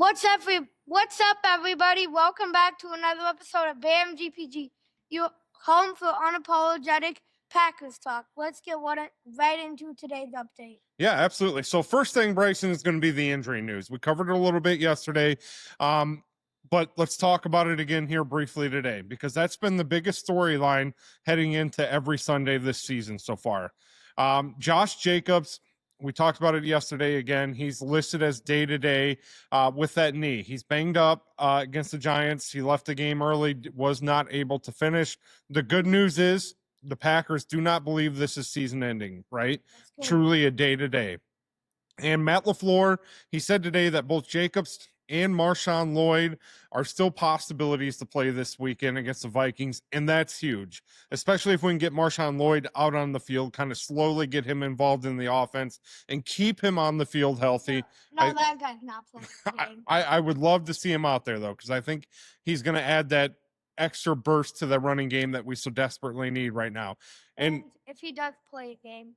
What's up, everybody? Welcome back to another episode of BAM GPG, your home for unapologetic Packers talk. Let's get right into today's update. Yeah, absolutely. So first thing, Bryson, is going to be the injury news. We covered it a little bit yesterday, but let's talk about it again here briefly today, because that's been the biggest storyline heading into every Sunday this season so far. Josh Jacobs, we talked about it yesterday again. He's listed as day-to-day with that knee. He's banged up against the Giants. He left the game early, was not able to finish. The good news is the Packers do not believe this is season ending, right? Truly a day-to-day. And Matt LaFleur, he said today that both Jacobs and MarShawn Lloyd are still possibilities to play this weekend against the Vikings, and that's huge, especially if we can get MarShawn Lloyd out on the field, kind of slowly get him involved in the offense and keep him on the field healthy. That guy's not playing. I would love to see him out there, though, because I think he's going to add that extra burst to the running game that we so desperately need right now. And if he does play a game,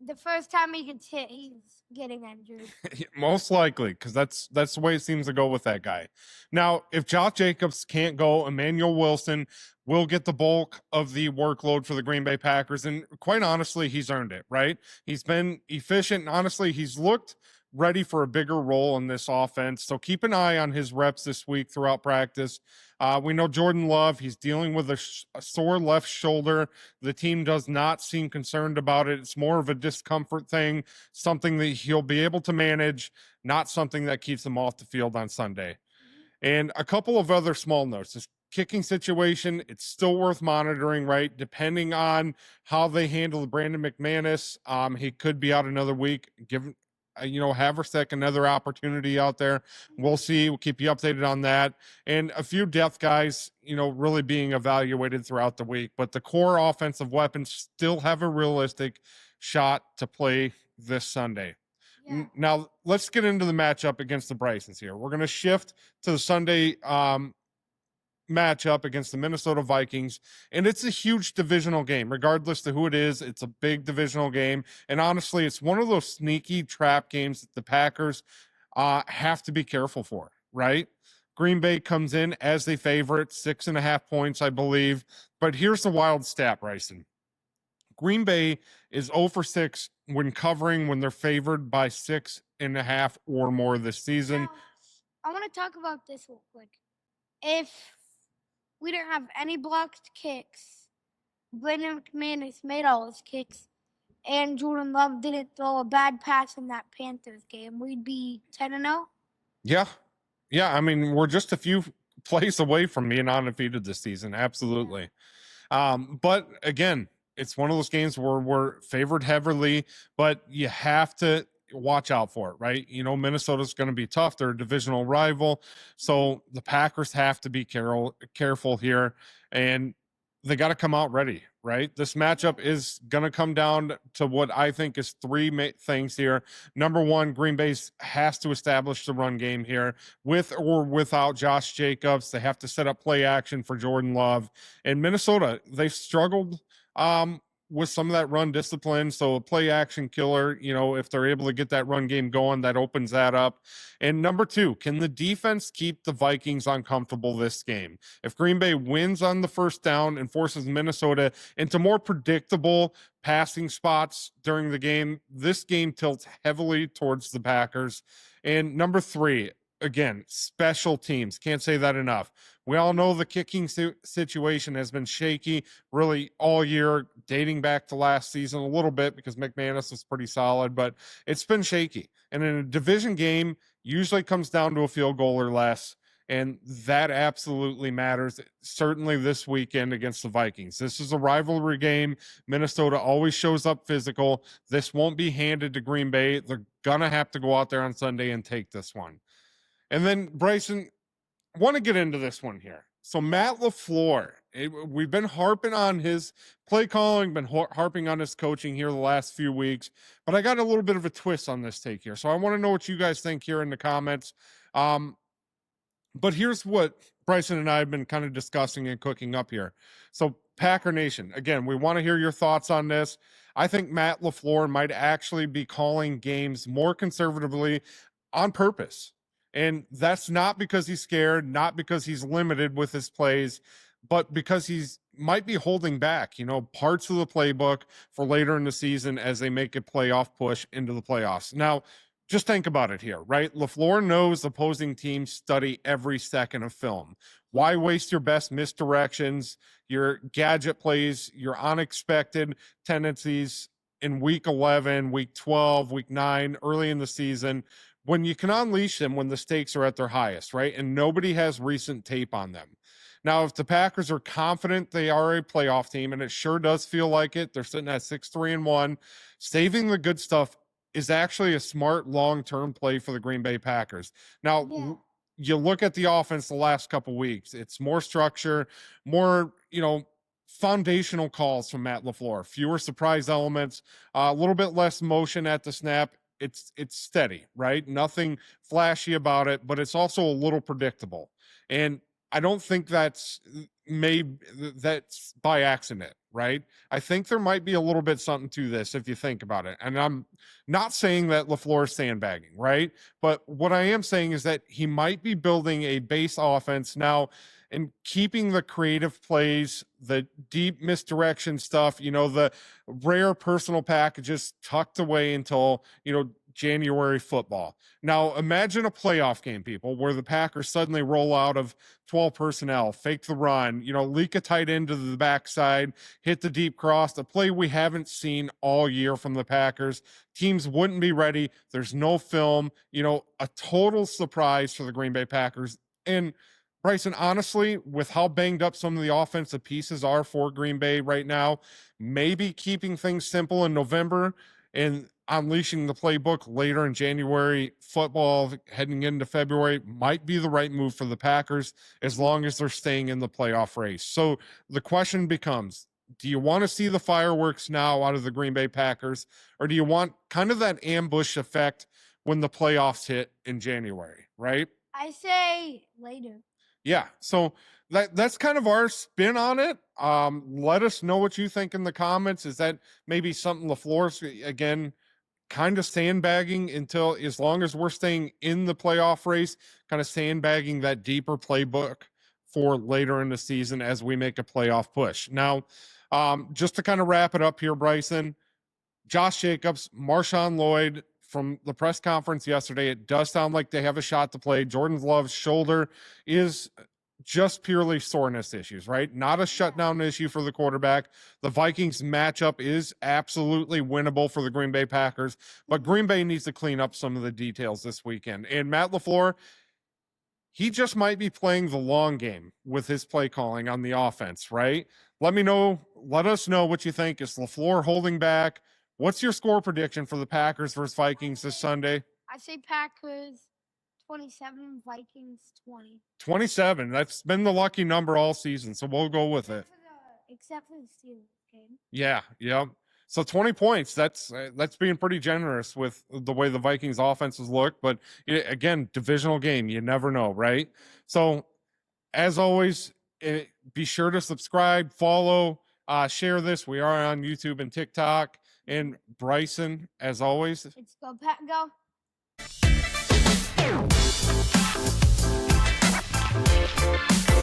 the first time he gets hit, he's getting injured. Most likely, because that's the way it seems to go with that guy. Now, if Josh Jacobs can't go, Emmanuel Wilson will get the bulk of the workload for the Green Bay Packers. And quite honestly, he's earned it, right? He's been efficient. And honestly, he's looked ready for a bigger role in this offense. So keep an eye on his reps this week throughout practice. We know Jordan Love, he's dealing with a sore left shoulder. The team does not seem concerned about it. It's more of a discomfort thing, something that he'll be able to manage, not something that keeps him off the field on Sunday. And a couple of other small notes. This kicking situation, it's still worth monitoring, right? Depending on how they handle Brandon McManus, he could be out another week. Given Haversack, another opportunity out there. We'll see. We'll keep you updated on that. And a few depth guys, really being evaluated throughout the week. But the core offensive weapons still have a realistic shot to play this Sunday. Yeah. Now, let's get into the matchup against the Brysons here. We're going to shift to the Sunday matchup against the Minnesota Vikings, and it's a huge divisional game regardless to who it is. It's a big divisional game, and honestly, it's one of those sneaky trap games that the Packers have to be careful for, right? Green Bay comes in as the favorite, 6.5 points, I believe. But here's the wild stat, Bryson. Green Bay is 0 for 6 when covering when they're favored by 6.5 or more this season. Now, I want to talk about this real quick. If we didn't have any blocked kicks, Brandon McManus made all his kicks, and Jordan Love didn't throw a bad pass in that Panthers game, we'd be 10-0. Yeah. I mean, we're just a few plays away from being undefeated this season. Absolutely. But again, it's one of those games where we're favored heavily, but you have to watch out for it, right? Minnesota's going to be tough. They're a divisional rival. So the Packers have to be careful here, and they got to come out ready, right? This matchup is going to come down to what I think is three things here. Number one, Green Bay has to establish the run game here with or without Josh Jacobs. They have to set up play action for Jordan Love. And Minnesota, they've struggled with some of that run discipline. So a play action killer, if they're able to get that run game going, that opens that up. And number two, can the defense keep the Vikings uncomfortable this game? If Green Bay wins on the first down and forces Minnesota into more predictable passing spots during the game, this game tilts heavily towards the Packers. And number three, again, special teams. Can't say that enough. We all know the kicking situation has been shaky really all year, dating back to last season a little bit because McManus was pretty solid, but it's been shaky. And in a division game, usually comes down to a field goal or less, and that absolutely matters, certainly this weekend against the Vikings. This is a rivalry game. Minnesota always shows up physical. This won't be handed to Green Bay. They're going to have to go out there on Sunday and take this one. And then, Bryson, want to get into this one here. So Matt LaFleur, we've been harping on his play calling, been harping on his coaching here the last few weeks, but I got a little bit of a twist on this take here. So I want to know what you guys think here in the comments. But here's what Bryson and I have been kind of discussing and cooking up here. So Packer Nation, again, we want to hear your thoughts on this. I think Matt LaFleur might actually be calling games more conservatively on purpose. And that's not because he's scared, not because he's limited with his plays, but because he's might be holding back, parts of the playbook for later in the season as they make a playoff push into the playoffs. Now, just think about it here, right? LaFleur knows opposing teams study every second of film. Why waste your best misdirections, your gadget plays, your unexpected tendencies in week 11, week 12, week 9, early in the season, when you can unleash them when the stakes are at their highest, right? And nobody has recent tape on them. Now, if the Packers are confident they are a playoff team, and it sure does feel like it, they're sitting at 6-3-1, saving the good stuff is actually a smart long-term play for the Green Bay Packers. Now, Yeah. you look at the offense the last couple weeks, it's more structure, more, foundational calls from Matt LaFleur, fewer surprise elements, a little bit less motion at the snap. It's steady, right? Nothing flashy about it, but it's also a little predictable. And I don't think that's by accident, right? I think there might be a little bit something to this if you think about it. And I'm not saying that LaFleur is sandbagging, right? But what I am saying is that he might be building a base offense now and keeping the creative plays, the deep misdirection stuff, the rare personal packages tucked away until, January football. Now, imagine a playoff game, people, where the Packers suddenly roll out of 12 personnel, fake the run, leak a tight end to the backside, hit the deep cross, a play we haven't seen all year from the Packers. Teams wouldn't be ready. There's no film, a total surprise for the Green Bay Packers. And Bryson, honestly, with how banged up some of the offensive pieces are for Green Bay right now, maybe keeping things simple in November and unleashing the playbook later in January football heading into February might be the right move for the Packers as long as they're staying in the playoff race. So the question becomes, do you want to see the fireworks now out of the Green Bay Packers, or do you want kind of that ambush effect when the playoffs hit in January, right? I say later. Yeah. So that's kind of our spin on it. Let us know what you think in the comments. Is that maybe something LaFleur's, again, kind of sandbagging until, as long as we're staying in the playoff race, kind of sandbagging that deeper playbook for later in the season as we make a playoff push. Now, just to kind of wrap it up here, Bryson, Josh Jacobs, MarShawn Lloyd, from the press conference yesterday, it does sound like they have a shot to play. Jordan Love's shoulder is just purely soreness issues, right? Not a shutdown issue for the quarterback. The Vikings matchup is absolutely winnable for the Green Bay Packers, but Green Bay needs to clean up some of the details this weekend. And Matt LaFleur, he just might be playing the long game with his play calling on the offense, right? Let us know what you think. Is LaFleur holding back? What's your score prediction for the Packers versus Vikings this Sunday? I say Packers 27, Vikings 20. 27. That's been the lucky number all season, so we'll go with it. Except for the Steelers game. Yeah. So 20 points. That's being pretty generous with the way the Vikings offenses look. But again, divisional game, you never know, right? So as always, be sure to subscribe, follow, share this. We are on YouTube and TikTok. And Bryson, as always, it's go Pack go.